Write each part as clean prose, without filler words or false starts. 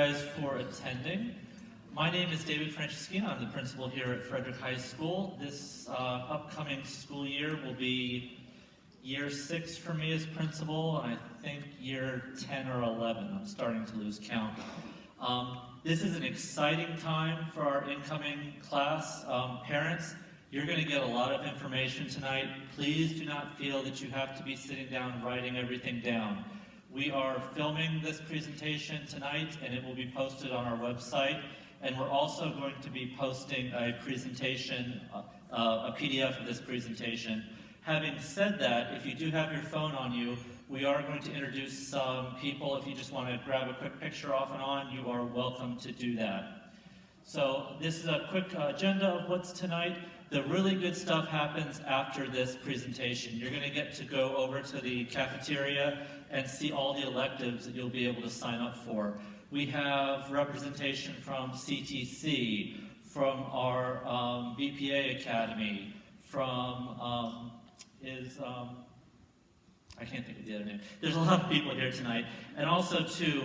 guys for attending. My name is David Franceschino. I'm the principal here at Frederick High School. This upcoming school year will be year 6 for me as principal, and I think year 10 or 11. I'm starting to lose count. This is an exciting time for our incoming class. Parents, you're going to get a lot of information tonight. Please do not feel that you have to be sitting down writing everything down. We are filming this presentation tonight, and it will be posted on our website. And we're also going to be posting a presentation, a PDF of this presentation. Having said that, if you do have your phone on you, we are going to introduce some people. If you just want to grab a quick picture off and on, you are welcome to do that. So this is a quick agenda of what's tonight. The really good stuff happens after this presentation. You're going to get to go over to the cafeteria and see all the electives that you'll be able to sign up for. We have representation from CTC, from our BPA Academy, from I can't think of the other name. There's a lot of people here tonight. And also, too,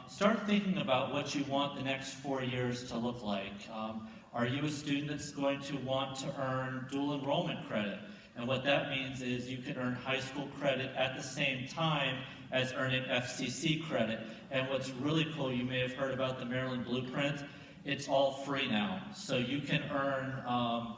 start thinking about what you want the next 4 years to look like. Are you a student that's going to want to earn dual enrollment credit? And what that means is you can earn high school credit at the same time as earning FCC credit. And what's really cool, you may have heard about the Maryland Blueprint, it's all free now. So you can earn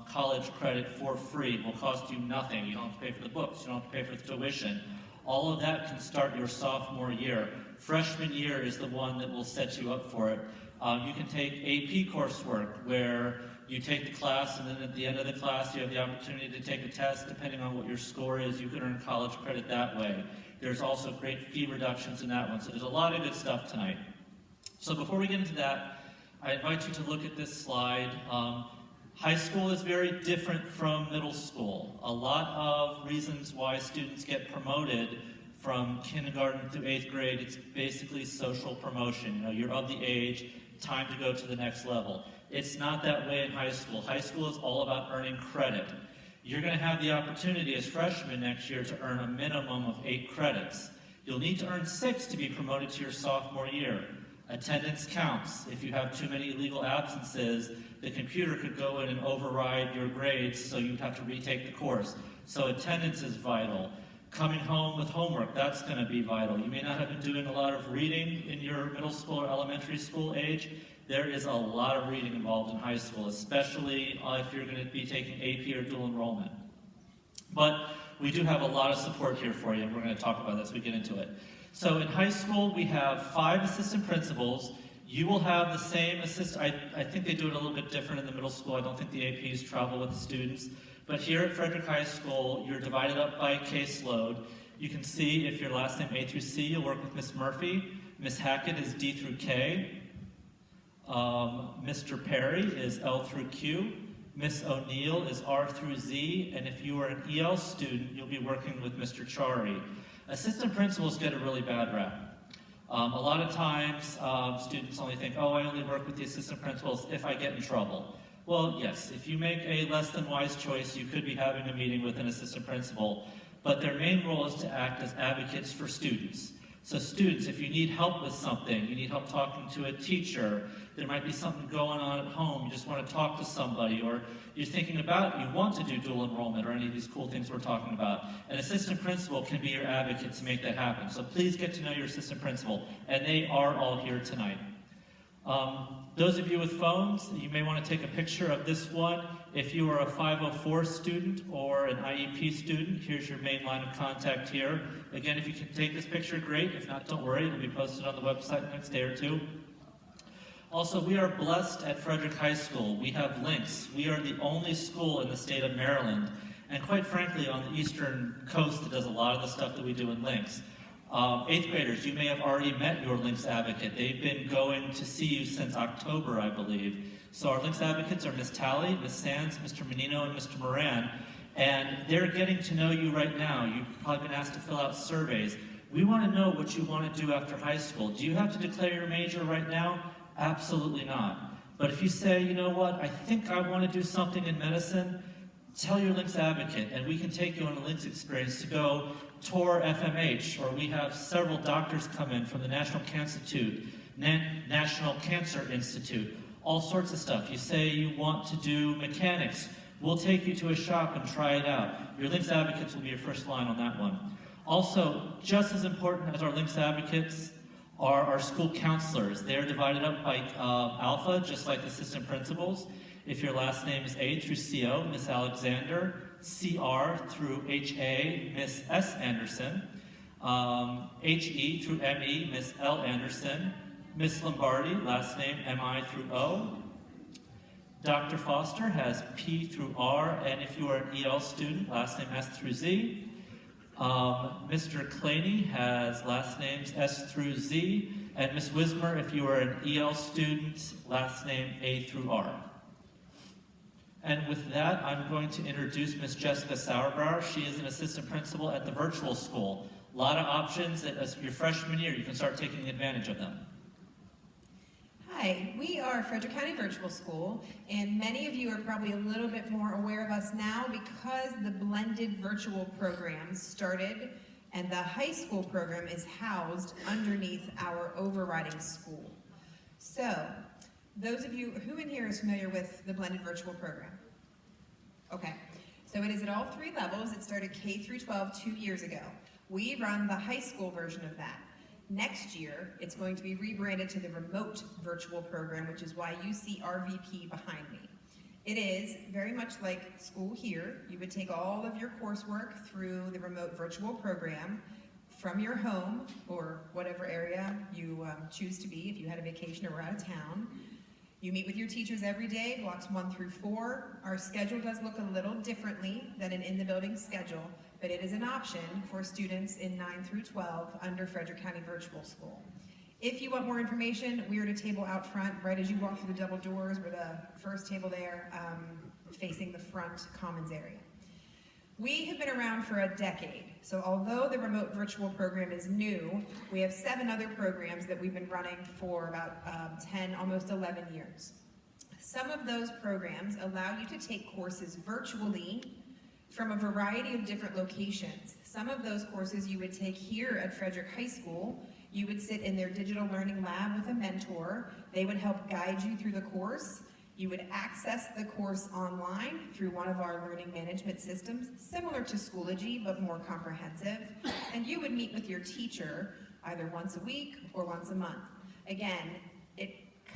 college credit for free. It will cost you nothing. You don't have to pay for the books. You don't have to pay for the tuition. All of that can start your sophomore year. Freshman year is the one that will set you up for it. You can take AP coursework where you take the class, and then at the end of the class you have the opportunity to take a test. Depending on what your score is, you can earn college credit that way. There's also great fee reductions in that one. So there's a lot of good stuff tonight. So before we get into that, I invite you to look at this slide. High school is very different from middle school. A lot of reasons why students get promoted from kindergarten through 8th grade, it's basically social promotion. You know, you're of the age, time to go to the next level. It's not that way in high school. High school is all about earning credit. You're going to have the opportunity as freshmen next year to earn a minimum of 8 credits. You'll need to earn 6 to be promoted to your sophomore year. Attendance counts. If you have too many illegal absences, the computer could go in and override your grades, so you'd have to retake the course. So attendance is vital. Coming home with homework, that's going to be vital. You may not have been doing a lot of reading in your middle school or elementary school age. There is a lot of reading involved in high school, especially if you're going to be taking AP or dual enrollment. But we do have a lot of support here for you, and we're going to talk about that as we get into it. So in high school, we have 5 assistant principals. You will have the same assistant. I think they do it a little bit different in the middle school. I don't think the APs travel with the students. But here at Frederick High School, you're divided up by caseload. You can see if your last name A through C, you'll work with Miss Murphy. Miss Hackett is D through K. Mr. Perry is L through Q. Miss O'Neill is R through Z. And if you are an EL student, you'll be working with Mr. Chari. Assistant principals get a really bad rap. A lot of times, students only think, oh, I only work with the assistant principals if I get in trouble. Well, yes, if you make a less than wise choice, you could be having a meeting with an assistant principal, but their main role is to act as advocates for students. So students, if you need help with something, you need help talking to a teacher, there might be something going on at home, you just want to talk to somebody, or you're thinking about, you want to do dual enrollment or any of these cool things we're talking about, an assistant principal can be your advocate to make that happen. So please get to know your assistant principal, and they are all here tonight. Those of you with phones, you may want to take a picture of this one. If you are a 504 student or an IEP student, here's your main line of contact here. Again, if you can take this picture, great. If not, don't worry. It'll be posted on the website the next day or two. Also, we are blessed at Frederick High School. We have links. We are the only school in the state of Maryland, and quite frankly, on the eastern coast that does a lot of the stuff that we do in links. 8th graders, you may have already met your Links advocate. They've been going to see you since October, I believe. So our Links advocates are Miss Talley, Miss Sands, Mr. Menino, and Mr. Moran. And they're getting to know you right now. You've probably been asked to fill out surveys. We want to know what you want to do after high school. Do you have to declare your major right now? Absolutely not. But if you say, you know what, I think I want to do something in medicine, tell your Links advocate, and we can take you on a Links experience to go tour FMH, or we have several doctors come in from the National Cancer Institute National Cancer Institute, all sorts of stuff. You say you want to do mechanics, we'll take you to a shop and try it out. Your Links Advocates will be your first line on that one. Also, just as important as our Links Advocates are our school counselors. They are divided up by alpha, just like assistant principals. If your last name is A through CO, Miss Alexander, CR through HA, Miss S. Anderson, HE through ME, Miss L. Anderson, Miss Lombardi, last name MI through O. Dr. Foster has P through R, and if you are an EL student, last name S through Z. Mr. Claney has last names S through Z, and Miss Wismer, if you are an EL student, last name A through R. And with that, I'm going to introduce Miss Jessica Sauerbauer. She is an assistant principal at the virtual school. A lot of options that as your freshman year, you can start taking advantage of them. Hi, we are Frederick County Virtual School, and many of you are probably a little bit more aware of us now because the blended virtual program started and the high school program is housed underneath our overriding school. So, those of you, who in here is familiar with the blended virtual program? Okay, so it is at all 3 levels. It started K through 12 2 years ago. We run the high school version of that. Next year, it's going to be rebranded to the remote virtual program, which is why you see RVP behind me. It is very much like school here. You would take all of your coursework through the remote virtual program from your home or whatever area you choose to be if you had a vacation or were out of town. You meet with your teachers every day, blocks 1 through 4. Our schedule does look a little differently than an in-the-building schedule, but it is an option for students in 9 through 12 under Frederick County Virtual School. If you want more information, we are at a table out front, right as you walk through the double doors. We're the first table there, facing the front commons area. We have been around for a decade, so although the remote virtual program is new, we have 7 other programs that we've been running for about 10, almost 11 years. Some of those programs allow you to take courses virtually from a variety of different locations. Some of those courses you would take here at Frederick High School. You would sit in their digital learning lab with a mentor. They would help guide you through the course. You would access the course online through one of our learning management systems, similar to Schoology, but more comprehensive. And you would meet with your teacher either once a week or once a month. Again, it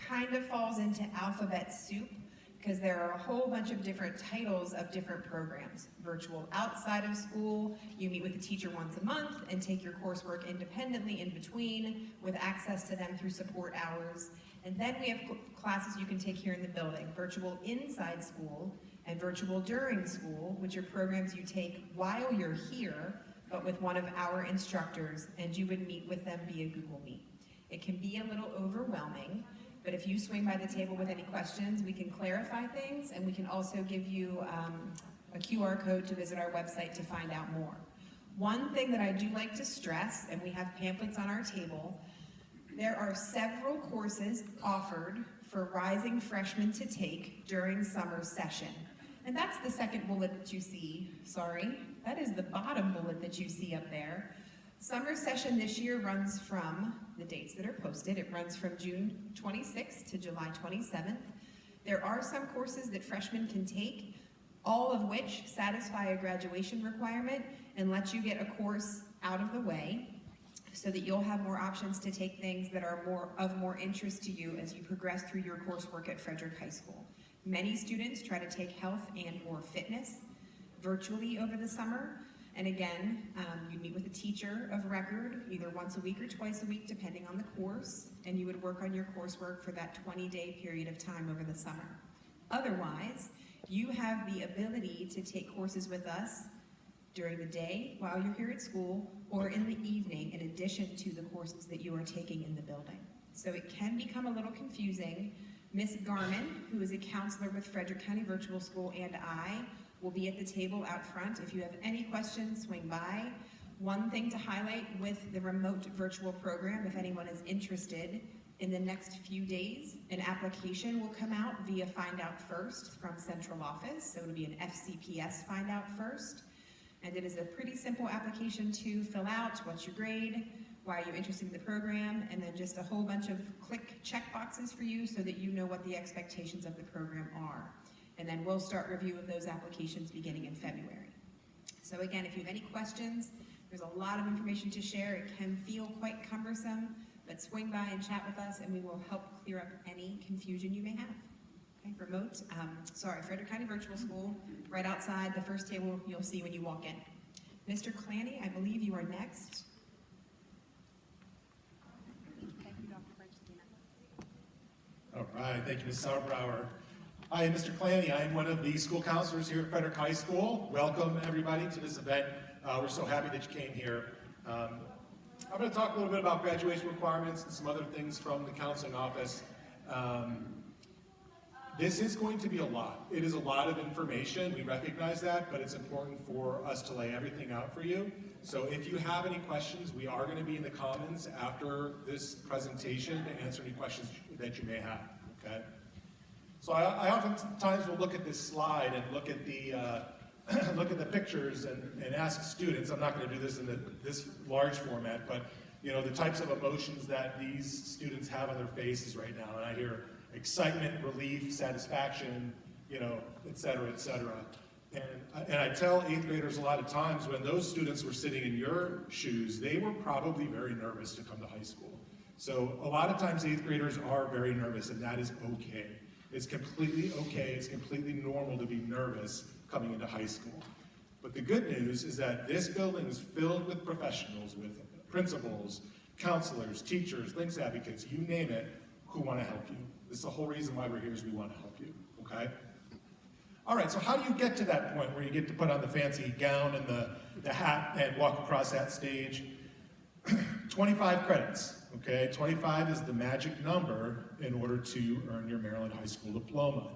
kind of falls into alphabet soup because there are a whole bunch of different titles of different programs. Virtual outside of school, you meet with the teacher once a month and take your coursework independently in between with access to them through support hours. And then we have classes you can take here in the building, virtual inside school and virtual during school, which are programs you take while you're here, but with one of our instructors, and you would meet with them via Google Meet. It can be a little overwhelming, but if you swing by the table with any questions, we can clarify things, and we can also give you a QR code to visit our website to find out more. One thing that I do like to stress, and we have pamphlets on our table, there are several courses offered for rising freshmen to take during summer session. And that's the second bullet that you see, sorry. That is the bottom bullet that you see up there. Summer session this year runs from the dates that are posted. It runs from June 26th to July 27th. There are some courses that freshmen can take, all of which satisfy a graduation requirement and let you get a course out of the way so that you'll have more options to take things that are of more interest to you as you progress through your coursework at Frederick High School. Many students try to take health and or fitness virtually over the summer. And again, you meet with a teacher of record either once a week or twice a week, depending on the course, and you would work on your coursework for that 20-day period of time over the summer. Otherwise, you have the ability to take courses with us during the day while you're here at school or in the evening in addition to the courses that you are taking in the building. So it can become a little confusing. Miss Garman, who is a counselor with Frederick County Virtual School, and I will be at the table out front. If you have any questions, swing by. One thing to highlight with the remote virtual program, if anyone is interested, in the next few days, an application will come out via Find Out First from central office. So it'll be an FCPS Find Out First. And it is a pretty simple application to fill out. What's your grade? why you're interested in the program, and then just a whole bunch of click check boxes for you so that you know what the expectations of the program are. And then we'll start review of those applications beginning in February. So again, if you have any questions, there's a lot of information to share. It can feel quite cumbersome, but swing by and chat with us and we will help clear up any confusion you may have. Okay, Frederick County Virtual School, right outside the first table you'll see when you walk in. Mr. Clanny, I believe you are next. All right, thank you, Ms. Sauerbauer. I am Mr. Clanny. I am one of the school counselors here at Frederick High School. Welcome, everybody, to this event. We're so happy that you came here. I'm going to talk a little bit about graduation requirements and some other things from the counseling office. This is going to be a lot. It is a lot of information. We recognize that, but it's important for us to lay everything out for you. So if you have any questions, we are going to be in the Commons after this presentation to answer any questions that you may have, okay? So I oftentimes will look at this slide and look at the look at the pictures and ask students. I'm not going to do this in this large format, but you know the types of emotions that these students have on their faces right now. And I hear excitement, relief, satisfaction, you know, et cetera, et cetera. And I tell 8th graders a lot of times when those students were sitting in your shoes, they were probably very nervous to come to high school. So a lot of times 8th graders are very nervous, and that is okay. It's completely okay, it's completely normal to be nervous coming into high school. But the good news is that this building is filled with professionals, with principals, counselors, teachers, links advocates, you name it, who want to help you. This is the whole reason why we're here, is we want to help you, okay? All right, so how do you get to that point where you get to put on the fancy gown and the hat and walk across that stage? 25 credits, okay? 25 is the magic number in order to earn your Maryland High School diploma.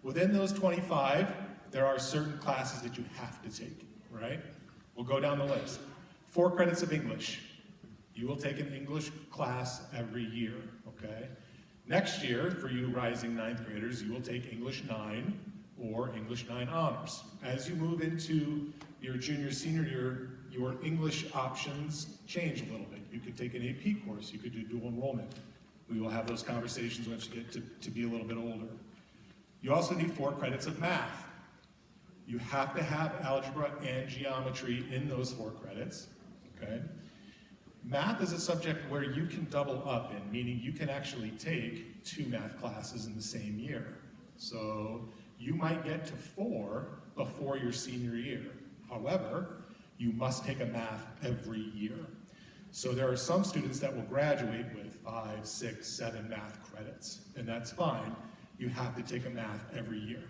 Within those 25, there are certain classes that you have to take, right? We'll go down the list. 4 credits of English. You will take an English class every year, okay? Next year, for you rising 9th graders, you will take English 9 or English 9 honors. As you move into your junior, senior year, your English options change a little bit. You could take an AP course, you could do dual enrollment. We will have those conversations once you get to be a little bit older. You also need 4 credits of math. You have to have algebra and geometry in those 4 credits, okay? Math is a subject where you can double up in, meaning you can actually take 2 math classes in the same year. So you might get to 4 before your senior year. However, you must take a math every year. So there are some students that will graduate with 5, 6, 7 math credits, and that's fine. You have to take a math every year.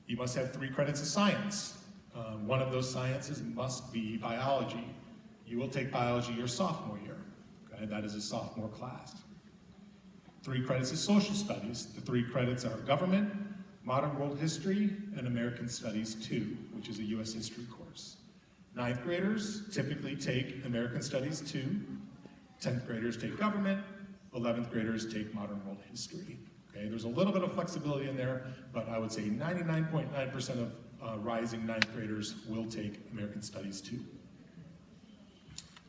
You must have 3 credits of science. One of those sciences must be biology. You will take biology your sophomore year, okay? That is a sophomore class. 3 credits of social studies. The 3 credits are government, modern world history, and American Studies 2, which is a U.S. history course. 9th graders typically take American Studies 2, 10th graders take government, 11th graders take modern world history. Okay, there's a little bit of flexibility in there, but I would say 99.9% of rising 9th graders will take American Studies 2.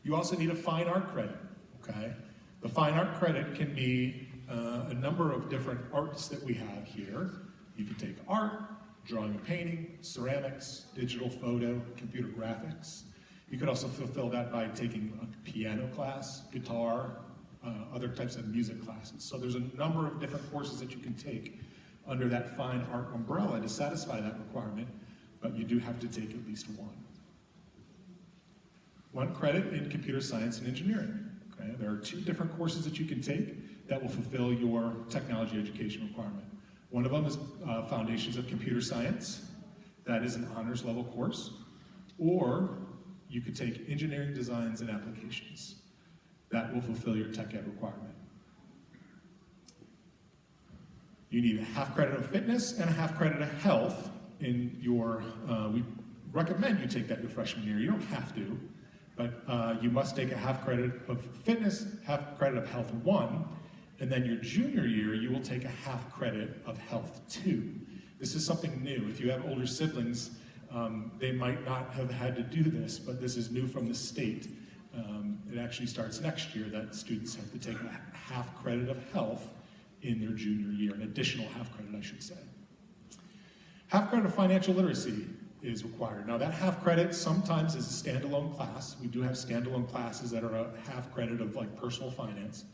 You also need a fine art credit, okay? The fine art credit can be a number of different arts that we have here. You can take art, drawing and painting, ceramics, digital photo, computer graphics. You could also fulfill that by taking a piano class, guitar, other types of music classes. So there's a number of different courses that you can take under that fine art umbrella to satisfy that requirement, but you do have to take at least 1. 1 credit in computer science and engineering. Okay? There are 2 different courses that you can take that will fulfill your technology education requirement. One of them is Foundations of Computer Science. That is an honors level course. Or you could take Engineering Designs and Applications. That will fulfill your tech ed requirement. You need a half credit of fitness and a half credit of health in your, we recommend you take that your freshman year. You don't have to, but you must take a half credit of fitness, half credit of health 1, and then your junior year, you will take a half credit of health 2. This is something new. If you have older siblings, they might not have had to do this, but this is new from the state. It actually starts next year that students have to take a half credit of health in their junior year, an additional half credit, I should say. Half credit of financial literacy is required. Now that half credit sometimes is a standalone class. We do have standalone classes that are a half credit of like personal finance.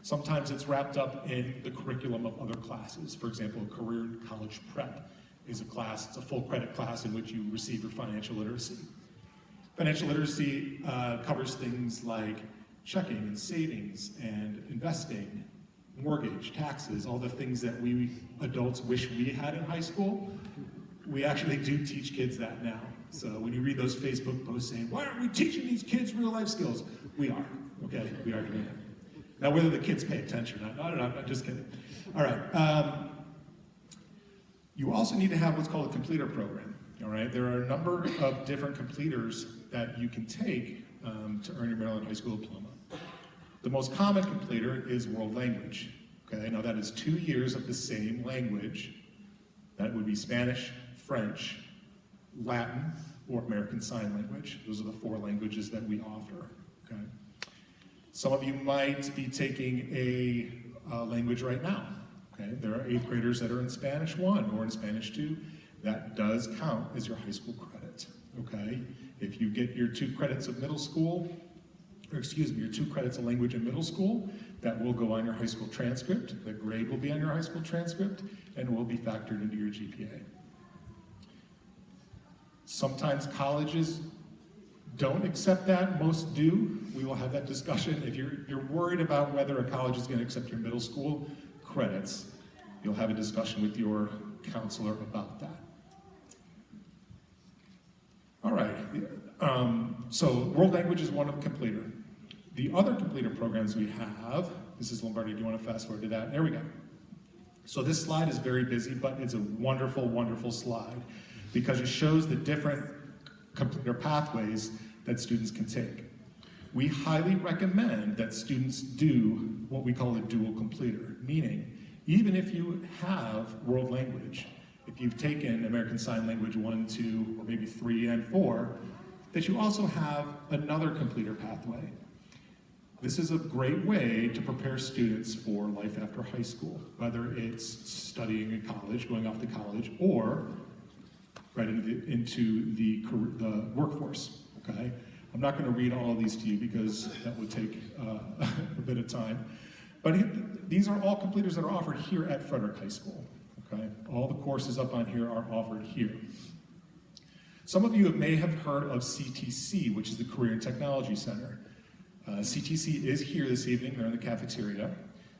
Sometimes it's wrapped up in the curriculum of other classes. For example, a career and college prep is a class, it's a full credit class in which you receive your financial literacy. Financial literacy covers things like checking and savings and investing, mortgage, taxes, all the things that we adults wish we had in high school. We actually do teach kids that now. So when you read those Facebook posts saying, why aren't we teaching these kids real life skills? We are, okay? We are doing that. Now whether the kids pay attention or not, I'm just kidding. All right. You also need to have what's called a completer program, all right? There are a number of different completers that you can take to earn your Maryland High School diploma. The most common completer is world language, okay? Now that is 2 years of the same language. That would be Spanish, French, Latin, or American Sign Language. Those are the 4 languages that we offer, okay? Some of you might be taking a language right now, okay? There are 8th graders that are in Spanish 1 or in Spanish 2. That does count as your high school credit, okay? If you get your 2 credits of middle school, or excuse me, your 2 credits of language in middle school, that will go on your high school transcript. The grade will be on your high school transcript and will be factored into your GPA. Sometimes colleges don't accept that, most do. We will have that discussion. If you're worried about whether a college is going to accept your middle school credits, you'll have a discussion with your counselor about that. All right, so world language is one of completer. The other completer programs we have, Mrs. Lombardi, do you want to fast forward to that? There we go. So this slide is very busy, but it's a wonderful, wonderful slide because it shows the different completer pathways that students can take. We highly recommend that students do what we call a dual completer, meaning even if you have world language, if you've taken American Sign Language 1, 2, or maybe 3 and 4, that you also have another completer pathway. This is a great way to prepare students for life after high school, whether it's studying in college, going off to college, or right into the workforce, okay? I'm not going to read all of these to you because that would take a bit of time. But these are all completers that are offered here at Frederick High School, okay? All the courses up on here are offered here. Some of you may have heard of CTC, which is the Career and Technology Center. CTC is here this evening, they're in the cafeteria.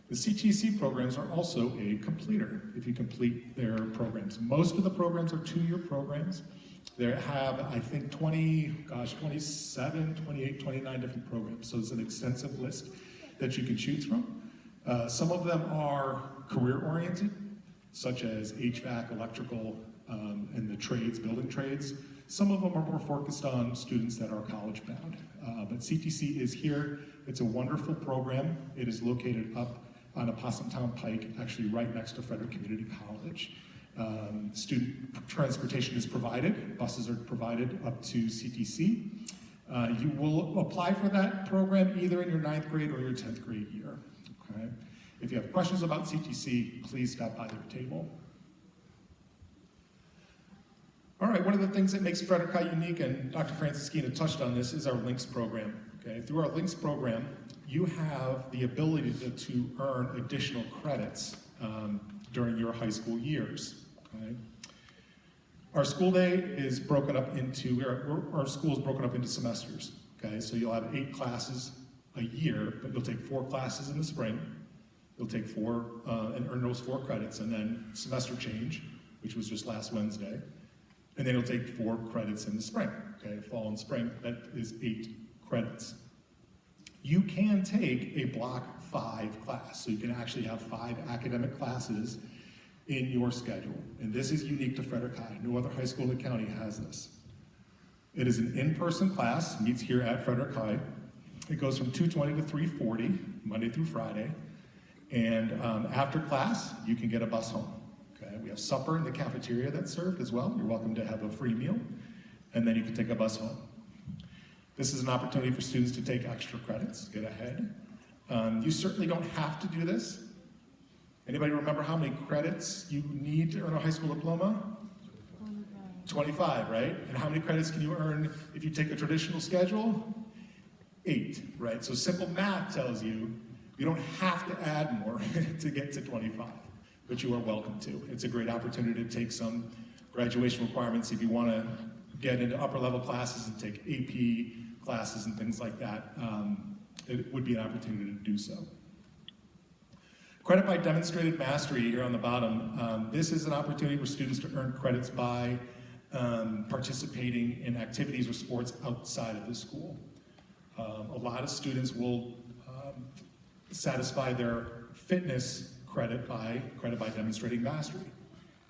The CTC programs are also a completer if you complete their programs. Most of the programs are 2-year programs. They have, I think, 27, 28, 29 different programs. So it's an extensive list that you can choose from. Some of them are career-oriented, such as HVAC, electrical, and the trades, building trades. Some of them are more focused on students that are college-bound. But CTC is here. It's a wonderful program. It is located up on Opossum Town Pike, actually right next to Frederick Community College. Student transportation is provided. Buses are provided up to CTC. You will apply for that program either in your 9th grade or your 10th grade year. Okay? If you have questions about CTC, please stop by their table. All right, one of the things that makes Frederick High unique, and Dr. Francisquina touched on this, is our Links program. Okay? Through our Links program, you have the ability to earn additional credits during your high school years. Okay? Our school day is broken up into, our school is broken up into semesters. Okay? So you'll have 8 classes a year, but you'll take 4 classes in the spring. You'll take 4 and earn those 4 credits, and then semester change, which was just last Wednesday. And then you'll take 4 credits in the spring, okay? Fall and spring, that is 8 credits. You can take a block 5 class, so you can actually have 5 academic classes in your schedule. And this is unique to Frederick High. No other high school in the county has this. It is an in-person class, meets here at Frederick High. It goes from 2:20 to 3:40, Monday through Friday. And after class, you can get a bus home. Okay? We have supper in the cafeteria that's served as well. You're welcome to have a free meal. And then you can take a bus home. This is an opportunity for students to take extra credits, get ahead. You certainly don't have to do this. Anybody remember how many credits you need to earn a high school diploma? 25, right? And how many credits can you earn if you take a traditional schedule? 8, right? So simple math tells you you don't have to add more to get to 25, but you are welcome to. It's a great opportunity to take some graduation requirements if you want to get into upper level classes and take AP classes and things like that. It would be an opportunity to do so. Credit by demonstrated mastery here on the bottom. This is an opportunity for students to earn credits by participating in activities or sports outside of the school. A lot of students will satisfy their fitness credit by demonstrating mastery.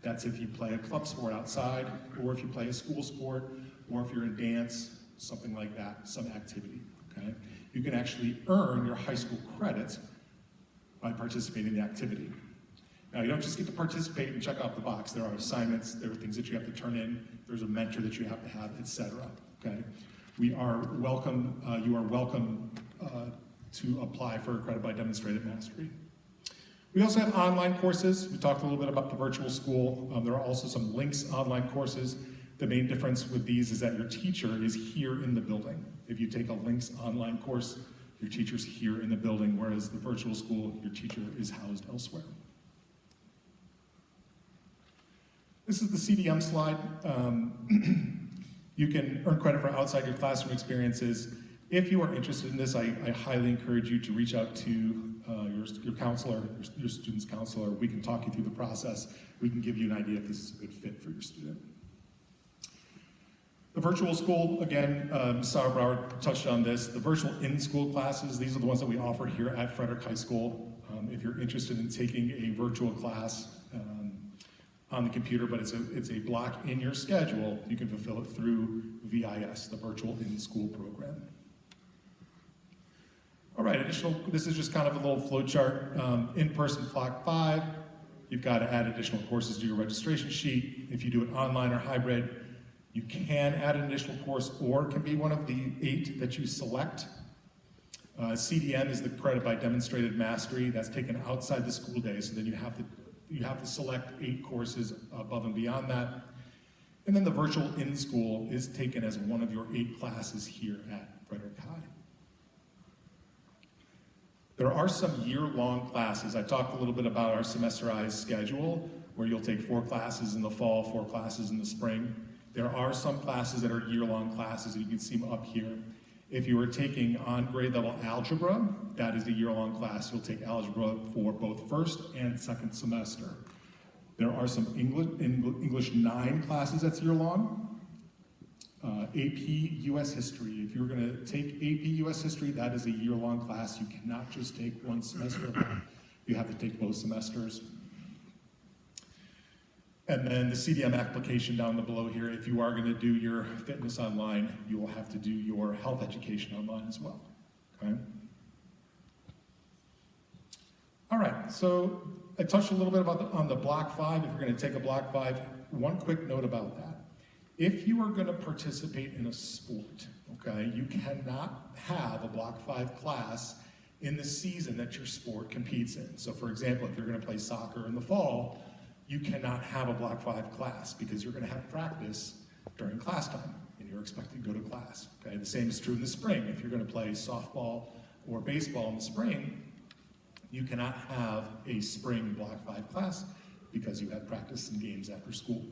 That's if you play a club sport outside, or if you play a school sport, or if you're in dance, something like that, some activity, okay? You can actually earn your high school credit by participating in the activity. Now, you don't just get to participate and check off the box. There are assignments, there are things that you have to turn in, there's a mentor that you have to have, etc. Okay? You are welcome to apply for credit by demonstrated mastery. We also have online courses. We talked a little bit about the virtual school. There are also some links online courses. The main difference with these is that your teacher is here in the building. If you take a links online course, your teacher's here in the building, whereas the virtual school, your teacher is housed elsewhere. This is the CDM slide. You can earn credit for outside your classroom experiences. If you are interested in this, I highly encourage you to reach out to your counselor, your student's counselor. We can talk you through the process. We can give you an idea if this is a good fit for your student. The virtual school, again, Sarah Brower touched on this. The virtual in-school classes, these are the ones that we offer here at Frederick High School. If you're interested in taking a virtual class on the computer, but it's a block in your schedule, you can fulfill it through VIS, the virtual in-school program. All right, this is just kind of a little flow chart. In-person block 5, you've got to add additional courses to your registration sheet. If you do it online or hybrid, you can add an additional course, or it can be one of the 8 that you select. CDM is the credit by demonstrated mastery. That's taken outside the school day, so then you have to select 8 courses above and beyond that. And then the virtual in-school is taken as one of your 8 classes here at Frederick High. There are some year-long classes. I talked a little bit about our semesterized schedule, where you'll take 4 classes in the fall, 4 classes in the spring. There are some classes that are year-long classes, and you can see them up here. If you are taking on grade level algebra, that is a year-long class. You'll take algebra for both first and second semester. There are some English 9 classes that's year-long. AP US History. If you're going to take AP US History, that is a year-long class. You cannot just take one semester of that. You have to take both semesters. And then the CDM application down below here, if you are going to do your fitness online, you will have to do your health education online as well, okay? All right, so I touched a little bit about on the block 5. If you're going to take a block 5, one quick note about that. If you are going to participate in a sport, okay, you cannot have a block 5 class in the season that your sport competes in. So for example, if you're going to play soccer in the fall, you cannot have a block 5 class because you're going to have practice during class time and you're expected to go to class. Okay? The same is true in the spring. If you're going to play softball or baseball in the spring, you cannot have a spring block 5 class because you have practice and games after school.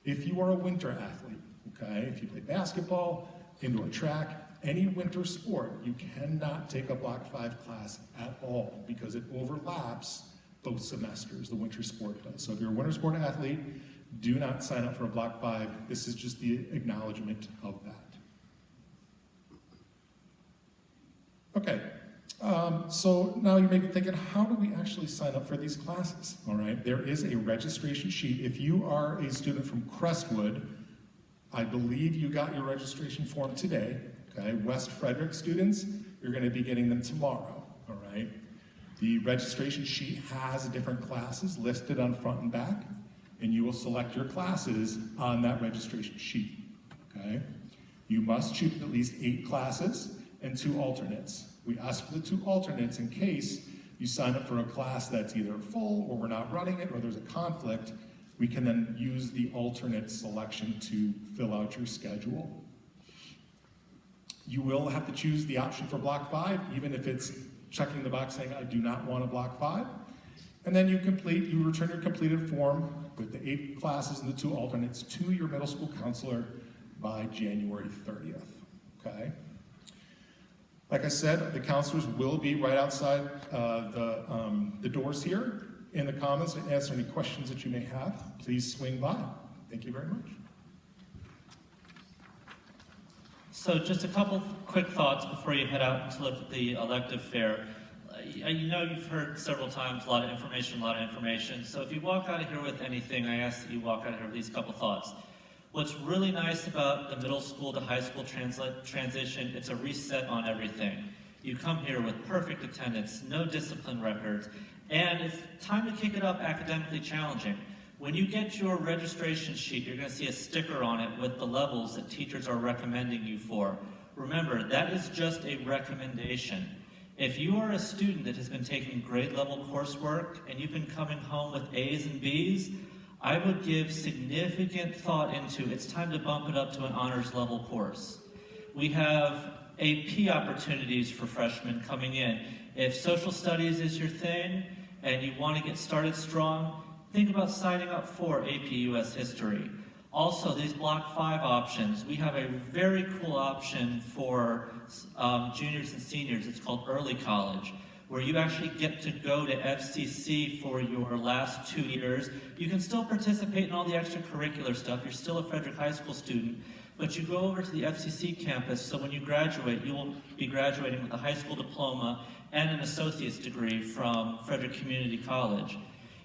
If you are a winter athlete, okay, if you play basketball, indoor track, any winter sport, you cannot take a block 5 class at all because it overlaps both semesters, the winter sport does. So if you're a winter sport athlete, do not sign up for a block 5. This is just the acknowledgement of that. Okay, so now you may be thinking, how do we actually sign up for these classes? All right, there is a registration sheet. If you are a student from Crestwood, I believe you got your registration form today. Okay, West Frederick students, you're going to be getting them tomorrow. All right. The registration sheet has different classes listed on front and back, and you will select your classes on that registration sheet, okay? You must choose at least 8 classes and 2 alternates. We ask for the 2 alternates in case you sign up for a class that's either full or we're not running it or there's a conflict. We can then use the alternate selection to fill out your schedule. You will have to choose the option for block 5, even if it's checking the box saying, I do not want a block 5. And then you return your completed form with the 8 classes and the 2 alternates to your middle school counselor by January 30th, okay? Like I said, the counselors will be right outside the doors here in the Commons to answer any questions that you may have. Please swing by. Thank you very much. So just a couple quick thoughts before you head out to look at the elective fair. You know you've heard several times, a lot of information. So if you walk out of here with anything, I ask that you walk out of here with these couple thoughts. What's really nice about the middle school to high school transition, it's a reset on everything. You come here with perfect attendance, no discipline records, and it's time to kick it up academically challenging. When you get your registration sheet, you're going to see a sticker on it with the levels that teachers are recommending you for. Remember, that is just a recommendation. If you are a student that has been taking grade level coursework and you've been coming home with A's and B's, I would give significant thought into it's time to bump it up to an honors level course. We have AP opportunities for freshmen coming in. If social studies is your thing and you want to get started strong, think about signing up for AP US History. Also, these Block 5 options, we have a very cool option for juniors and seniors. It's called Early College, where you actually get to go to FCC for your last 2 years. You can still participate in all the extracurricular stuff. You're still a Frederick High School student, but you go over to the FCC campus, so when you graduate, you will be graduating with a high school diploma and an associate's degree from Frederick Community College.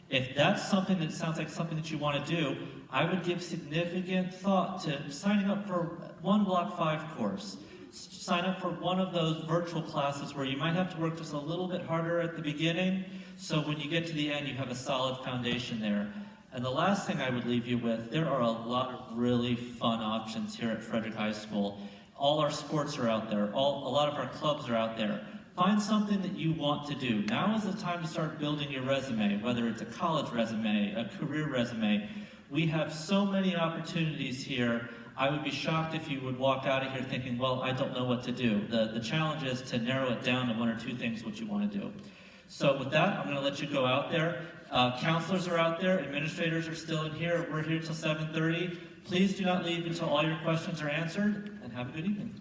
If that's something that sounds like something that you want to do, I would give significant thought to signing up for one Block 5 course. Sign up for one of those virtual classes where you might have to work just a little bit harder at the beginning, so when you get to the end, you have a solid foundation there. And the last thing I would leave you with, there are a lot of really fun options here at Frederick High School. All our sports are out there. A lot of our clubs are out there. Find something that you want to do. Now is the time to start building your resume, whether it's a college resume, a career resume. We have so many opportunities here. I would be shocked if you would walk out of here thinking, well, I don't know what to do. The challenge is to narrow it down to 1 or 2 things what you want to do. So with that, I'm going to let you go out there. Counselors are out there. Administrators are still in here. We're here till 7:30. Please do not leave until all your questions are answered, and have a good evening.